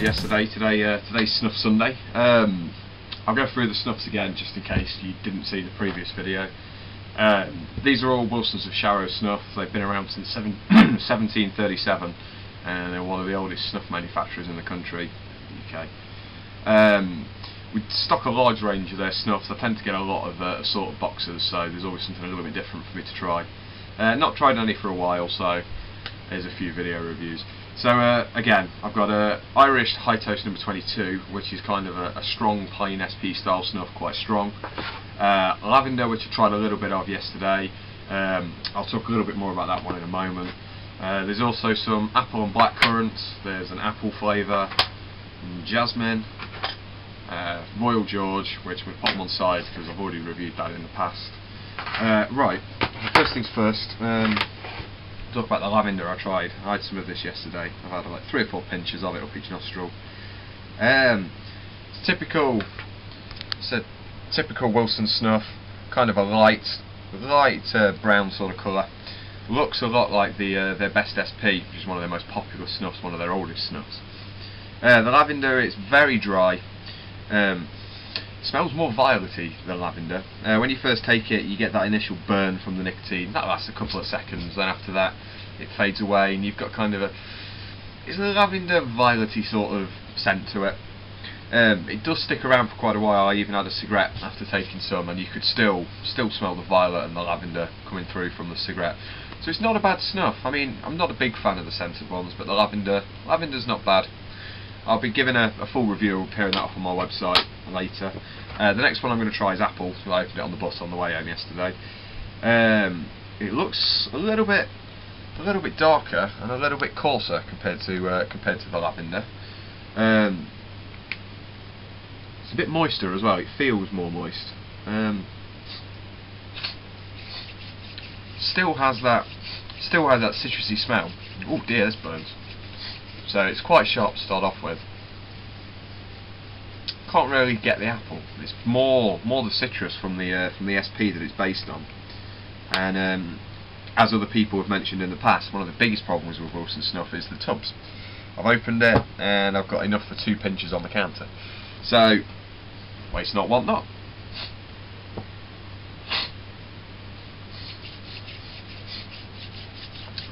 yesterday. Today's Snuff Sunday. I'll go through the Snuffs again just in case you didn't see the previous video. These are all Wilsons of Sharrow snuff. They've been around since 1737 and they're one of the oldest snuff manufacturers in the country, UK. We stock a large range of their snuffs. I tend to get a lot of assorted boxes, so there's always something a little bit different for me to try. Not tried any for a while, so there's a few video reviews. So again, I've got a Irish High Toast number 22, which is kind of a strong plain SP style snuff, quite strong. Lavender, which I tried a little bit of yesterday. I'll talk a little bit more about that one in a moment. There's also some apple and blackcurrant. There's an apple flavour, Jasmine, Royal George, which we'll put them on side because I've already reviewed that in the past. Right, first things first. Talk about the lavender I tried. I had some of this yesterday. I've had like 3 or 4 pinches of it up each nostril. It's typical. It's a typical Wilson snuff, kind of a light brown sort of colour. Looks a lot like their best SP, which is one of their most popular snuffs, one of their oldest snuffs. The lavender is very dry. Smells more violety than lavender. When you first take it, you get that initial burn from the nicotine. That lasts a couple of seconds. Then after that, it fades away, and you've got kind of it's a lavender violety sort of scent to it. It does stick around for quite a while. I even had a cigarette after taking some, and you could still smell the violet and the lavender coming through from the cigarette. So it's not a bad snuff. I mean, I'm not a big fan of the scented ones, but the lavender's not bad. I'll be giving a full review, appearing that up on my website later. The next one I'm going to try is apple. I opened it on the bus on the way home yesterday. It looks a little bit darker and a little bit coarser compared to the lavender. It's a bit moister as well. It feels more moist. Still has that citrusy smell. Oh dear, this burns. So it's quite sharp to start off with. Can't really get the apple. It's more the citrus from the SP that it's based on. And as other people have mentioned in the past, one of the biggest problems with Wilson snuff is the tubs. I've opened it and I've got enough for 2 pinches on the counter. So waste not, want not.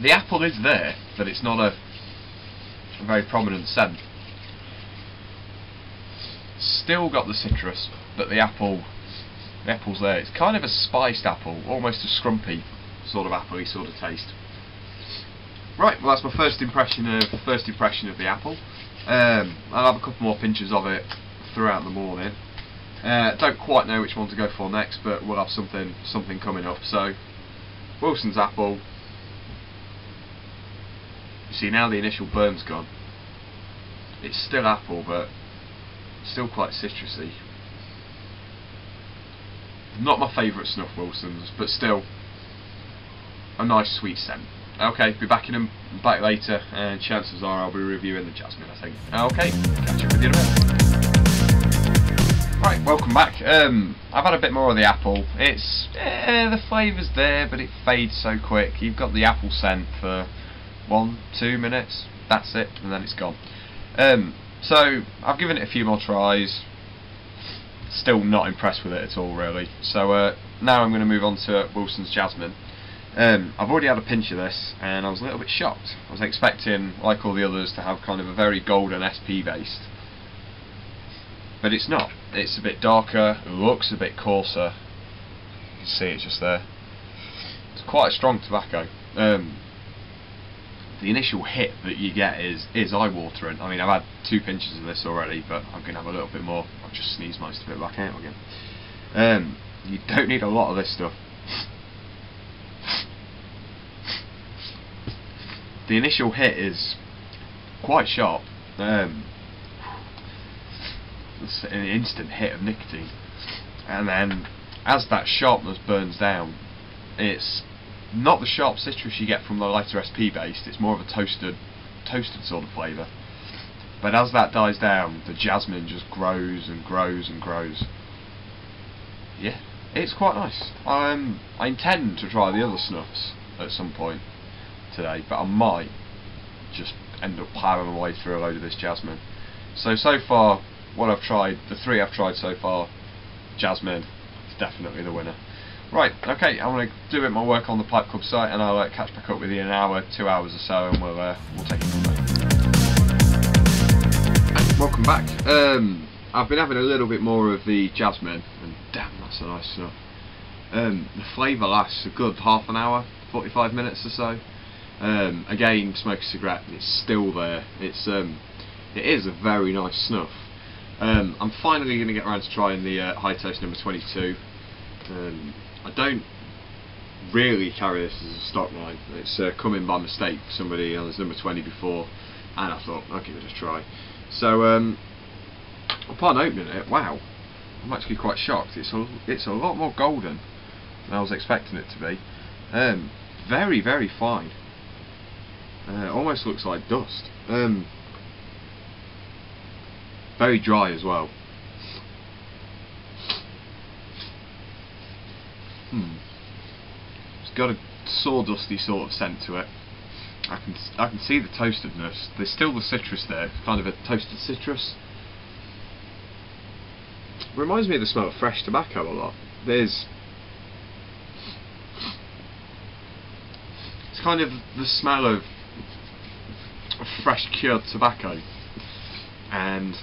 The apple is there, but it's not a very prominent scent. Still got the citrus, but the apple's there. It's kind of a spiced apple, almost a scrumpy sort of appley sort of taste. Right, well that's my first impression of the apple. I'll have a couple more pinches of it throughout the morning. Don't quite know which one to go for next, but we'll have something coming up. So Wilson's apple. You see, now the initial burn's gone. It's still apple, but still quite citrusy. Not my favourite snuff Wilsons, but still a nice sweet scent. Okay, be back later, and chances are I'll be reviewing the Jasmine, I think. Okay, catch up with you in a minute. Right, welcome back. I've had a bit more of the apple. It's the flavour's there, but it fades so quick. You've got the apple scent for 1-2 minutes, that's it, and then it's gone. So I've given it a few more tries. Still not impressed with it at all, really. So now I'm going to move on to Wilson's Jasmine. I've already had a pinch of this, and I was a little bit shocked. I was expecting, like all the others, to have kind of a very golden SP based, but it's not. It's a bit darker. It looks a bit coarser. You can see it's just there. It's quite a strong tobacco. The initial hit that you get is eye-watering. I mean, I've had 2 pinches of this already, but I'm going to have a little bit more. I'll just sneeze most of it back out again. You don't need a lot of this stuff. The initial hit is quite sharp. It's an instant hit of nicotine, and then as that sharpness burns down, it's not the sharp citrus you get from the lighter SP based. It's more of a toasted sort of flavour. But as that dies down, the jasmine just grows and grows and grows. Yeah, it's quite nice. I intend to try the other snuffs at some point today, but I might just end up powering my way through a load of this jasmine. So far, what I've tried, the 3 I've tried so far, Jasmine is definitely the winner. Right, okay, I'm going to do a bit more work on the Pipe Club site, and I'll catch back up with you in an hour, 2 hours or so, and we'll take it from there. Welcome back. I've been having a little bit more of the Jasmine, and damn, that's a nice snuff. The flavour lasts a good half an hour, 45 minutes or so. Again, smoke a cigarette, and it's still there. It is a very nice snuff. I'm finally going to get around to trying the High Toast number 22. I don't really carry this as a stock line. It's come in by mistake. Somebody on this number 20 before, and I thought I'll give it a try. So upon opening it, wow, I'm actually quite shocked. It's a lot more golden than I was expecting it to be. Very, very fine. Almost looks like dust. Very dry as well. It's got a sawdusty sort of scent to it. I can see the toastedness. There's still the citrus there, kind of a toasted citrus. Reminds me of the smell of fresh tobacco a lot. It's kind of the smell of fresh cured tobacco, and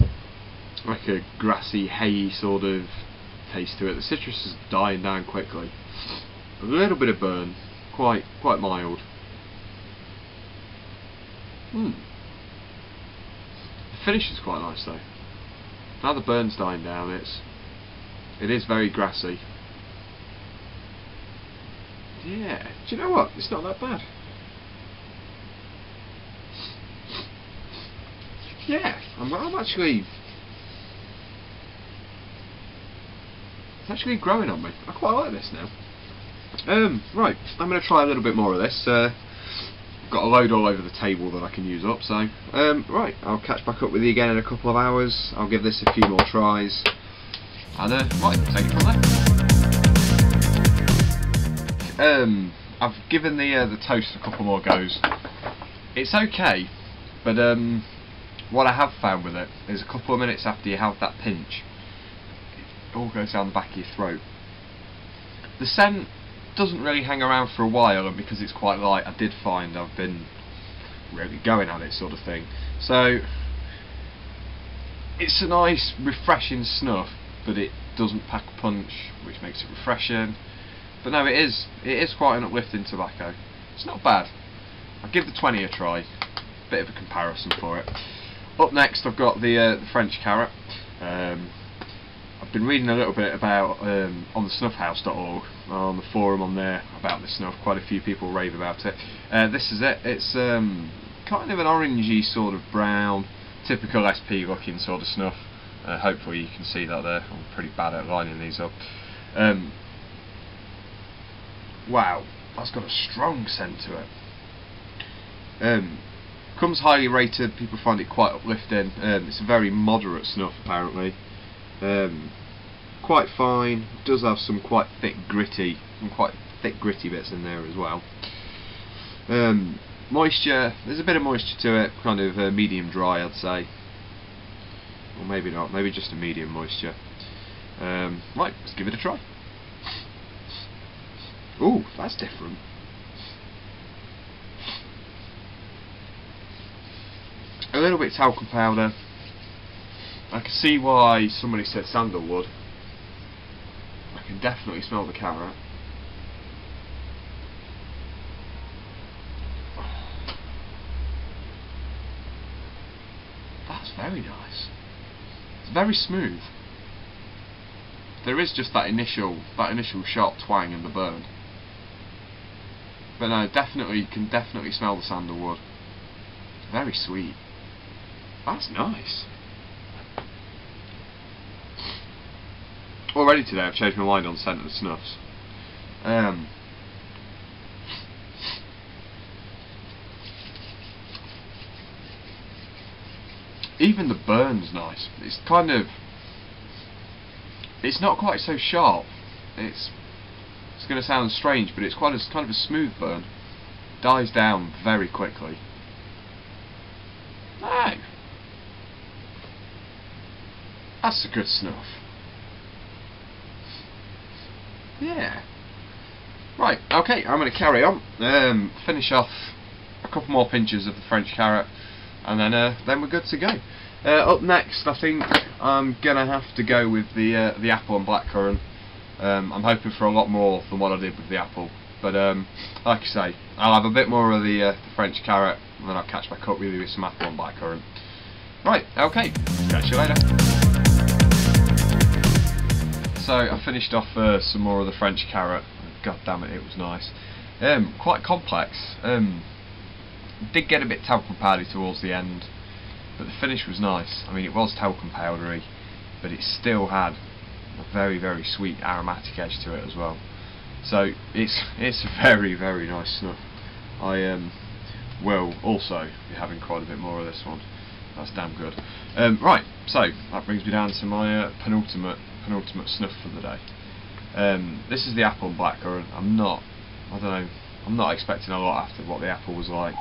like a grassy, hay sort of taste to it. The citrus is dying down quickly. A little bit of burn, quite mild. The finish is quite nice though. Now the burn's dying down, it is very grassy. Yeah, do you know what? It's not that bad. Yeah, I'm actually. It's actually growing on me. I quite like this now. Right, I'm going to try a little bit more of this. Got a load all over the table that I can use up, so right, I'll catch back up with you again in a couple of hours. I'll give this a few more tries, and right, take it from there. I've given the toast a couple more goes. It's okay, but what I have found with it is a couple of minutes after you have that pinch, it all goes down the back of your throat. The scent doesn't really hang around for a while, and because it's quite light, I did find I've been really going at it sort of thing. So it's a nice refreshing snuff, but it doesn't pack a punch, which makes it refreshing. But no, it is quite an uplifting tobacco. It's not bad. I'll give the 20 a try. Bit of a comparison for it. Up next I've got the French Carotte. I've been reading a little bit about on the snuffhouse.org, on the forum on there about this snuff. Quite a few people rave about it. This is it. It's kind of an orangey sort of brown, typical SP looking sort of snuff. Hopefully you can see that there. I'm pretty bad at lining these up. Wow, that's got a strong scent to it. Comes highly rated. People find it quite uplifting. It's a very moderate snuff apparently. Quite fine. Does have some quite thick gritty bits in there as well. Moisture, there's a bit of moisture to it, kind of medium dry I'd say, or maybe not, maybe just a medium moisture. Right, let's give it a try. Ooh, that's different. A little bit talcum powder. I can see why somebody said sandalwood. I can definitely smell the carrot. That's very nice. It's very smooth. There is just that initial sharp twang in the burn. But no, you can definitely smell the sandalwood. Very sweet. That's nice. Already today I've changed my mind on the scent of the snuffs. Even the burn's nice. It's kind of, it's not quite so sharp. It's going to sound strange, but it's kind of a smooth burn. Dies down very quickly. No. That's a good snuff. Yeah. Right, okay, I'm going to carry on. Finish off a couple more pinches of the French Carotte, and then we're good to go. Up next, I think I'm going to have to go with the apple and blackcurrant. I'm hoping for a lot more than what I did with the apple, but like I say, I'll have a bit more of the French Carotte, and then I'll catch back up with you with some apple and blackcurrant. Right, okay, catch you later. So I finished off some more of the French Carotte. God damn it, it was nice. Quite complex. Did get a bit talcum powdery towards the end, but the finish was nice. I mean, it was talcum powdery, but it still had a very, very sweet aromatic edge to it as well. So it's a very, very nice snuff. I will also be having quite a bit more of this one. That's damn good. Right, so that brings me down to my penultimate snuff for the day. This is the apple and blackcurrant. I'm not expecting a lot after what the apple was like.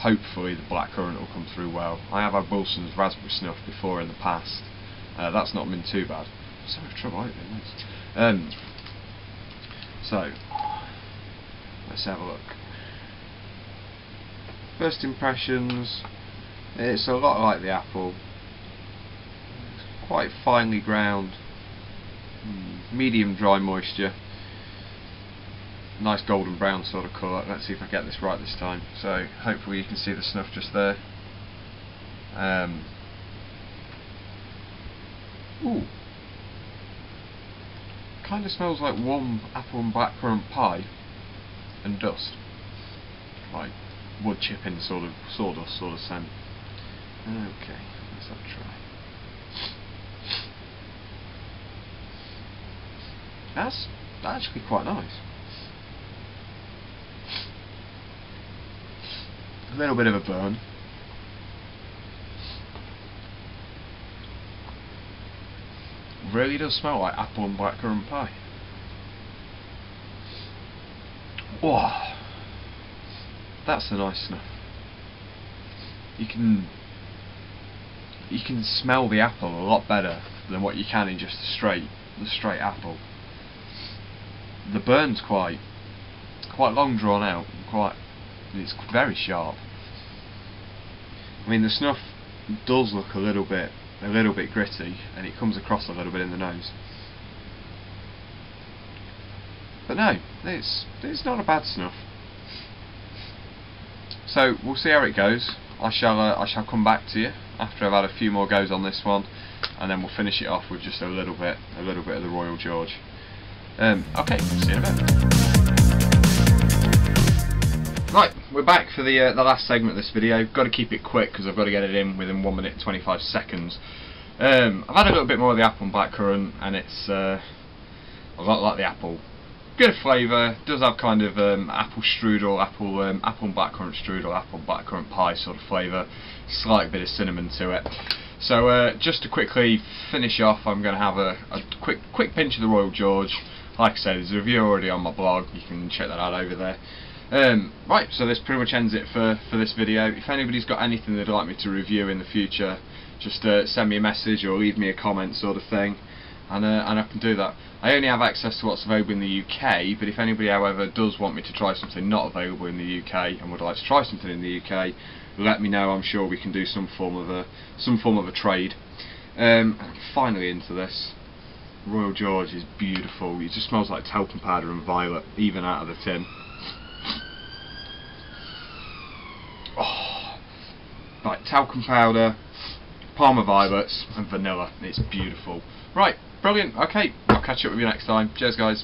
Hopefully the blackcurrant will come through well. I have had Wilson's raspberry snuff before in the past. That's not been too bad. So much trouble opening this. So let's have a look. First impressions. It's a lot like the apple. It's quite finely ground. Medium dry moisture. Nice golden brown sort of colour. Let's see if I get this right this time. So hopefully you can see the snuff just there. Ooh. Kind of smells like warm apple and blackcurrant pie and dust. Like wood chipping sort of sawdust sort of scent. Okay, let's have a try. That's actually quite nice. A little bit of a burn. Really does smell like apple and blackcurrant pie. Whoa, that's a nice snuff. You can smell the apple a lot better than what you can in just the straight apple. The burn's quite long drawn out. It's very sharp. I mean, the snuff does look a little bit gritty, and it comes across a little bit in the nose. But no, it's not a bad snuff. So we'll see how it goes. I shall come back to you after I've had a few more goes on this one, and then we'll finish it off with just a little bit of the Royal George. Okay, see you in a bit. Right, we're back for the last segment of this video. Got to keep it quick because I've got to get it in within 1 minute 25 seconds. I've had a little bit more of the apple and blackcurrant, and it's a lot like the apple. Good flavour. Does have kind of apple strudel, apple and blackcurrant strudel, apple and blackcurrant pie sort of flavour. Slight bit of cinnamon to it. So just to quickly finish off, I'm going to have a quick pinch of the Royal George. Like I said, there's a review already on my blog. You can check that out over there. Right, so this pretty much ends it for this video. If anybody's got anything they'd like me to review in the future, just send me a message or leave me a comment sort of thing, and I can do that. I only have access to what's available in the UK, but if anybody however does want me to try something not available in the UK and would like to try something in the UK, let me know. I'm sure we can do some form of a trade. And finally into this, Royal George is beautiful. It just smells like talcum powder and violet, even out of the tin. Oh, like talcum powder, Parma violets and vanilla. It's beautiful. Right, brilliant. Okay, I'll catch up with you next time. Cheers guys.